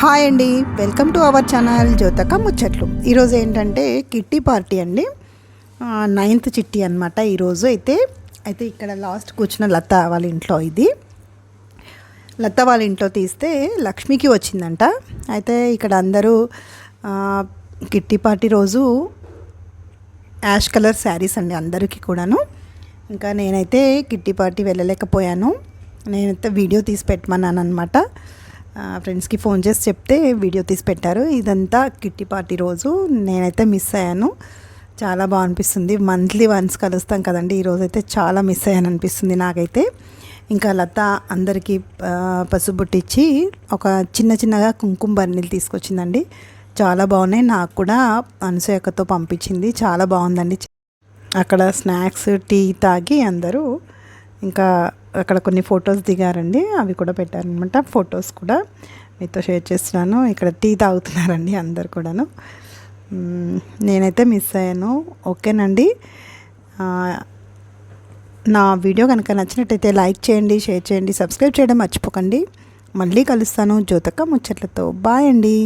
Hi అండి, welcome to our channel జ్యోతక ముచ్చట్లు. ఈరోజు ఏంటంటే కిట్టి పార్టీ అండి. నైన్త్ చిట్టి అనమాట ఈరోజు. అయితే ఇక్కడ లాస్ట్ కూర్చున్న లత వాళ్ళ ఇంట్లో ఇది. లత వాళ్ళ ఇంట్లో తీస్తే లక్ష్మికి వచ్చిందంట. అయితే ఇక్కడ అందరూ కిట్టి పార్టీ రోజు యాష్ కలర్ శారీస్ అండి అందరికీ కూడాను. ఇంకా నేనైతే కిట్టి పార్టీ వెళ్ళలేకపోయాను. నేనైతే వీడియో తీసి పెట్టమన్నాను అనమాట. ఫ్రెండ్స్కి ఫోన్ చేసి చెప్తే వీడియో తీసి పెట్టారు. ఇదంతా కిట్టి పార్టీ రోజు నేనైతే మిస్ అయ్యాను. చాలా బాగా అనిపిస్తుంది. మంత్లీ వన్స్ కలుస్తాం కదండి. ఈరోజైతే చాలా మిస్ అయ్యాను అనిపిస్తుంది నాకైతే. ఇంకా లత అందరికీ పసుబుట్టించి ఒక చిన్నగా కుంకుమ బర్నీలు తీసుకొచ్చిందండి. చాలా బాగున్నాయి. నాకు కూడా అనసూయక్కతో పంపించింది. చాలా బాగుందండి. అక్కడ స్నాక్స్ టీ తాగి అందరూ ఇంకా అక్కడ కొన్ని ఫొటోస్ దిగారండి. అవి కూడా పెట్టారనమాట. ఫొటోస్ కూడా మీతో షేర్ చేస్తున్నాను. ఇక్కడ టీ తాగుతున్నారండి అందరు కూడాను. నేనైతే మిస్ అయ్యాను. ఓకేనండి. నా వీడియో కనుక నచ్చినట్టయితే లైక్ చేయండి, షేర్ చేయండి, సబ్స్క్రైబ్ చేయడం మర్చిపోకండి. మళ్ళీ కలుస్తాను జ్యోతక ముచ్చట్లతో. బాయ్ అండి.